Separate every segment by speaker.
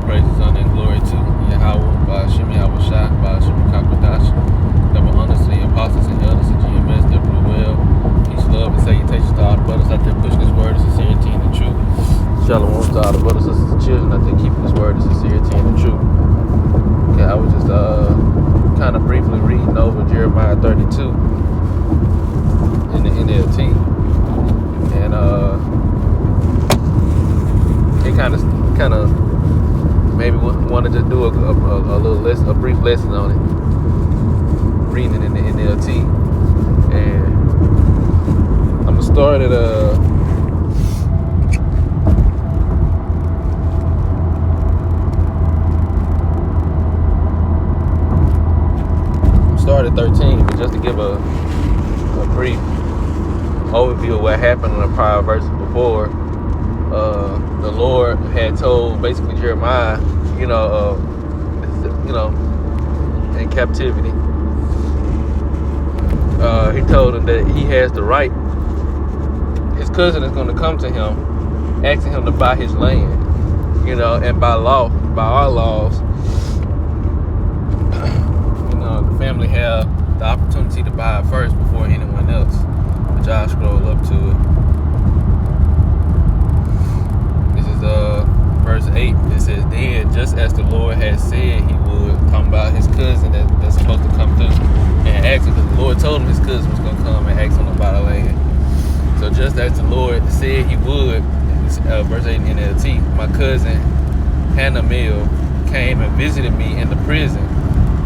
Speaker 1: All praises, honor, and glory to Yahweh, Ba'ashem Yahushua, Ba'ashem Kakwadash, double honors to the apostles and elders of GMS, their blue well. Peace, love, and salutations to all the brothers out there pushing this word of sincerity and the truth. Shalom to all the brothers, sisters, and children out there keeping this word of sincerity and the truth. Okay, I was just kind of briefly reading over Jeremiah 32 in the NLT, and it kind of maybe wanted to do a brief lesson on it, reading it in the NLT, and I'm gonna start at start at 13, but just to give a brief overview of what happened in the prior verses before. The Lord had told basically Jeremiah, in captivity. He told him that he has the right. His cousin is going to come to him, asking him to buy his land, and by our laws, the family have the opportunity to buy it first before anyone else. Which I'll scroll up to it. Verse 8, it says, then just as the Lord had said he would, talking about his cousin that's supposed to come through and ask him, because the Lord told him his cousin was going to come and ask him about the land. So just as the Lord said he would, verse 8 in NLT, my cousin Hanamel came and visited me in the prison.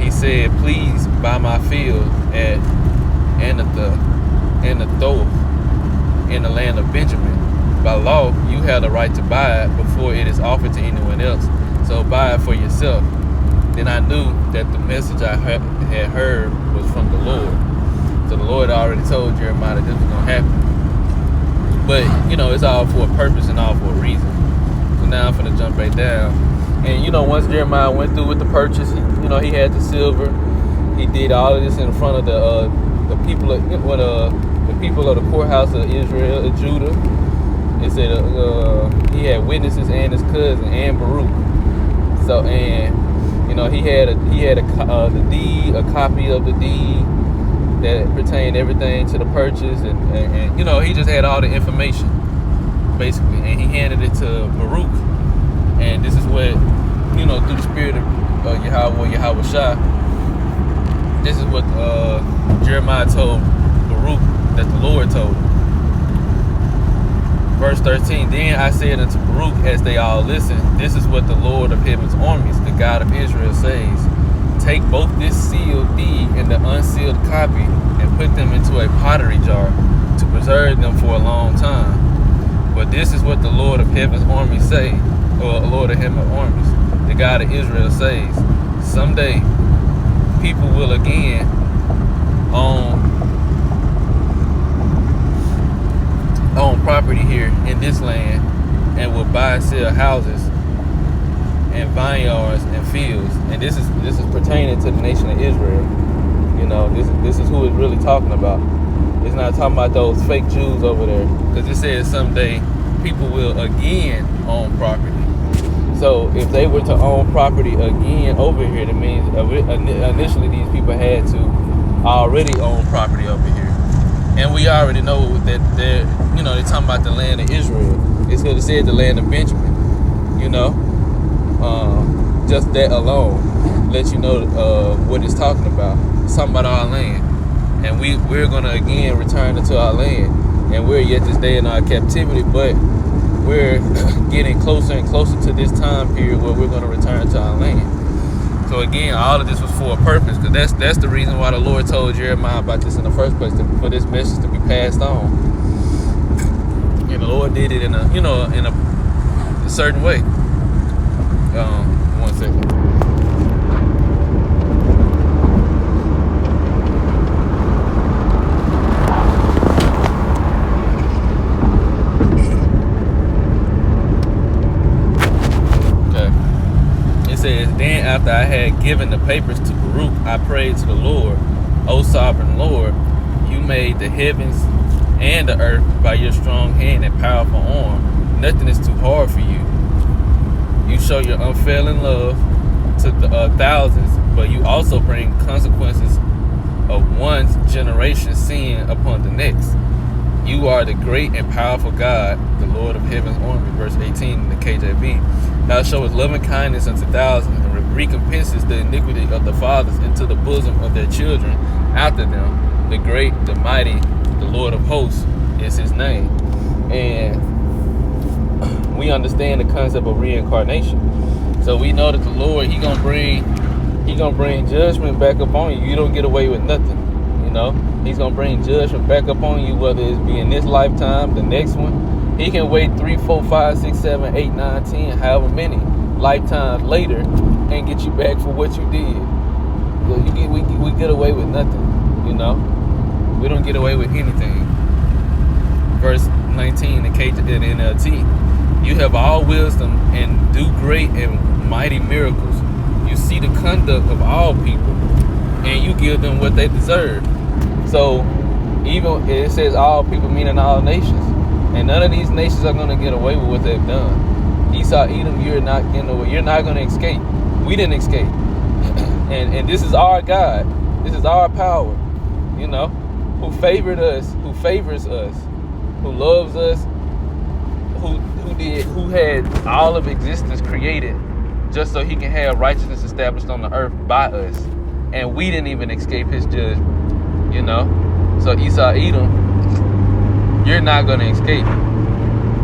Speaker 1: He said, please buy my field at Anathoth in the land of Benjamin. By law, you have the right to buy it before it is offered to anyone else. So buy it for yourself. Then I knew that the message I had heard was from the Lord. So the Lord already told Jeremiah that this was going to happen. But, it's all for a purpose and all for a reason. So now I'm going to jump right down. And, once Jeremiah went through with the purchase, he had the silver. He did all of this in front of the people of the courthouse of Israel, of Judah. It said he had witnesses and his cousin and Baruch. So he had the deed, a copy of the deed that pertained everything to the purchase, and he just had all the information basically, and he handed it to Baruch. And this is what through the spirit of Yahushua, this is what Jeremiah told Baruch that the Lord told him. Verse 13, then I said unto Baruch as they all listened, this is what the Lord of heaven's armies, the God of Israel, says. Take both this sealed deed and the unsealed copy and put them into a pottery jar to preserve them for a long time. But this is what the Lord of heaven's armies say, or Lord of heaven's armies, the God of Israel, says. Someday people will again own property here in this land and will buy and sell houses and vineyards and fields. And this is pertaining to the nation of Israel. This is who it's really talking about. It's not talking about those fake Jews over there, because it says someday people will again own property. So if they were to own property again over here, that means initially these people had to already own property over here. And we already know that they're talking about the land of Israel. It's going to say the land of Benjamin. Just that alone lets you know what it's talking about. It's talking about our land. And we're going to again return into our land. And we're yet to stay in our captivity, but we're getting closer and closer to this time period where we're going to return to our land. So again, all of this was for a purpose, because that's the reason why the Lord told Jeremiah about this in the first place, for this message to be passed on. And the Lord did it in a certain way. One second. Then after I had given the papers to Baruch, I prayed to the Lord, O sovereign Lord, you made the heavens and the earth by your strong hand and powerful arm. Nothing is too hard for you. You show your unfailing love to the thousands, but you also bring consequences of one generation's sin upon the next. You are the great and powerful God, the Lord of heaven's army, verse 18 in the KJV. Thou showest loving kindness unto thousands, and recompenses the iniquity of the fathers into the bosom of their children after them. The great, the mighty, the Lord of hosts is his name. And we understand the concept of reincarnation. So we know that the Lord, he gonna bring judgment back upon you. You don't get away with nothing. You know, he's gonna bring judgment back upon you, whether it's be in this lifetime, the next one. He can wait 3, 4, 5, 6, 7, 8, 9, 10, however many lifetimes later, and get you back for what you did. So we get away with nothing. You know, we don't get away with anything. Verse 19 in NLT. You have all wisdom and do great and mighty miracles. You see the conduct of all people, and you give them what they deserve. So even it says all people, meaning all nations, and none of these nations are going to get away with what they've done. Esau, Edom, you're not getting away. You're not going to escape. We didn't escape. and this is our God. This is our power. You know, who favored us, who favors us, who loves us, who had all of existence created just so he can have righteousness established on the earth by us. And we didn't even escape his judgment, you know? So Esau, Edom, you're not going to escape.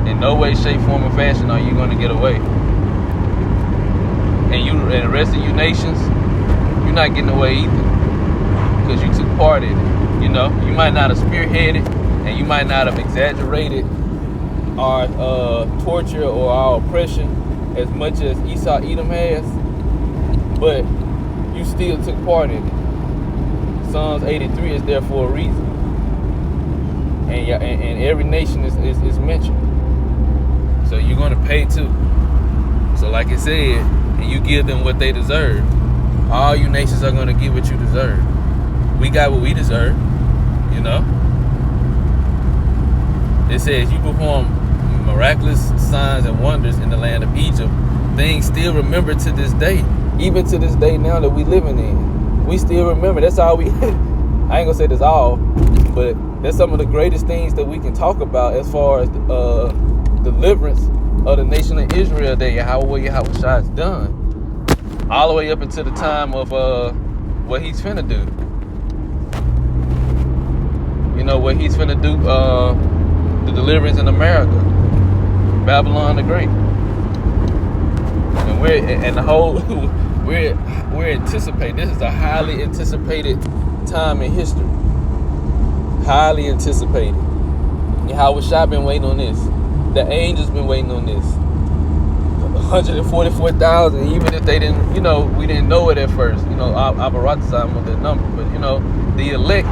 Speaker 1: In no way, shape, form, or fashion are you going to get away. And the rest of you nations, you're not getting away either. Because you took part in it, you know? You might not have spearheaded, and you might not have exaggerated our torture or our oppression as much as Esau, Edom has, but you still took part in it. Psalms 83 is there for a reason. And every nation is mentioned. So you're going to pay too. So like it said, and you give them what they deserve. All you nations are going to get what you deserve. We got what we deserve, you know. It says you perform miraculous signs and wonders in the land of Egypt. Things still remembered to this day. Even to this day now that we living in. We still remember. That's all we I ain't gonna say that's all, but that's some of the greatest things that we can talk about as far as deliverance of the nation of Israel that Yahweh Shai's done. All the way up into the time of what he's finna do. You know, what he's finna do, the deliverance in America. Babylon the Great. And we're anticipating. This is a highly anticipated time in history. Highly anticipated. Yahweh Shai been waiting on this. The angels been waiting on this. 144,000, even if they didn't, you know, we didn't know it at first. You know, Abaratazam with that number, but you know, the elect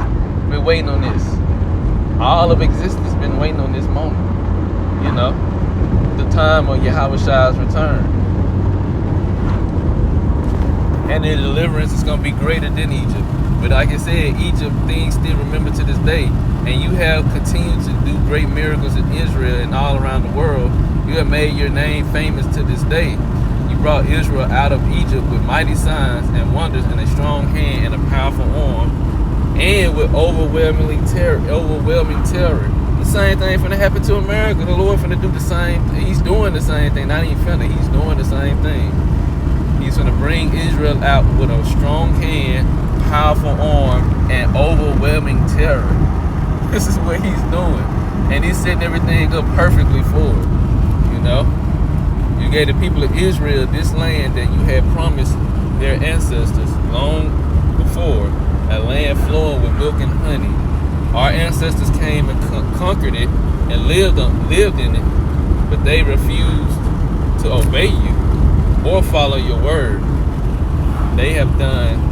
Speaker 1: been waiting on this. All of existence been waiting on this moment. You know, the time of Yahweh Shai's return. And the deliverance is going to be greater than Egypt. But like I said, Egypt, things still remember to this day. And you have continued to do great miracles in Israel and all around the world. You have made your name famous to this day. You brought Israel out of Egypt with mighty signs and wonders and a strong hand and a powerful arm. And with overwhelming terror. The same thing finna happen to America. The Lord finna do the same. He's doing the same thing. Not even finna. He's doing the same thing. He's going to bring Israel out with a strong hand, powerful arm, and overwhelming terror. This is what he's doing. And he's setting everything up perfectly for it. You know? You gave the people of Israel this land that you had promised their ancestors long before. A land flowing with milk and honey. Our ancestors came and conquered it and lived in it. But they refused to obey you or follow your word. They have done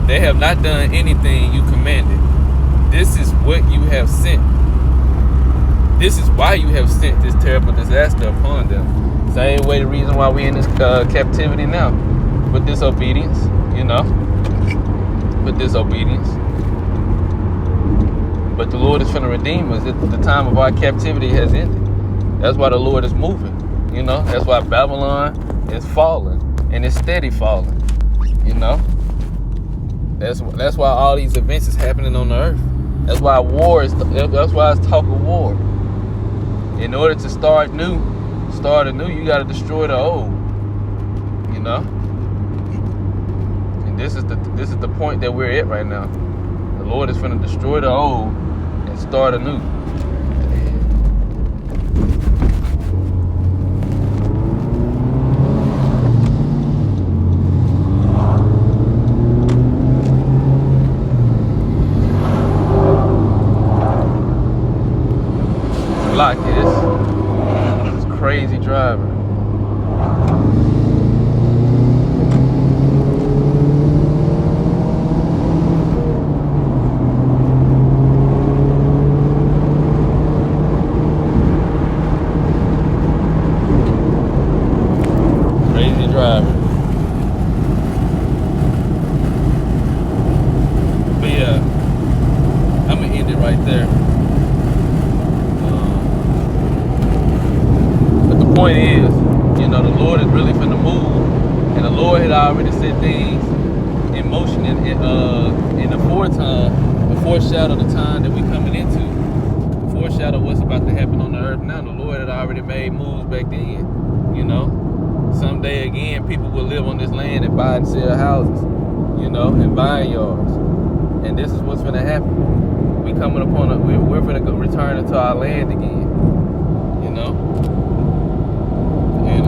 Speaker 1: They have not done anything you commanded. This is what you have sent. This is why you have sent this terrible disaster upon them. Same way the reason why we're in this captivity now. With disobedience, you know. With disobedience. But the Lord is finna redeem us. The time of our captivity has ended. That's why the Lord is moving. You know, that's why Babylon is falling, and it's steady falling. You know, that's why all these events is happening on the earth. That's why war is. That's why it's talk of war. In order to start anew, you got to destroy the old. You know, and this is the point that we're at right now. The Lord is going to destroy the old and start anew. Like it's crazy driving. Crazy driving. But yeah, I'm gonna end it right there. Point is, you know, the Lord is really finna move, and the Lord had already set things in motion in the foreshadow the time that we coming into, the foreshadow what's about to happen on the earth now. The Lord had already made moves back then. You know, someday again, people will live on this land and buy and sell houses, you know, and buying yards, and this is what's gonna happen. We're gonna go return into our land again, you know. And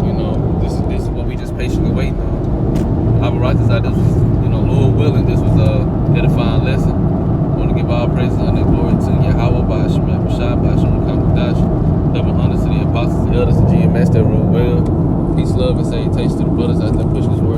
Speaker 1: you know, this is what we just patiently waiting on. Our righteous side, this was, you know, Lord willing, this was a edifying lesson. I want to give all praises and glory to Yahweh by Hashem Shai by Hashem Kamadash. Double honor to the apostles, the elders, the GMS that rule well. Peace, love, and say taste to the brothers as they push this word.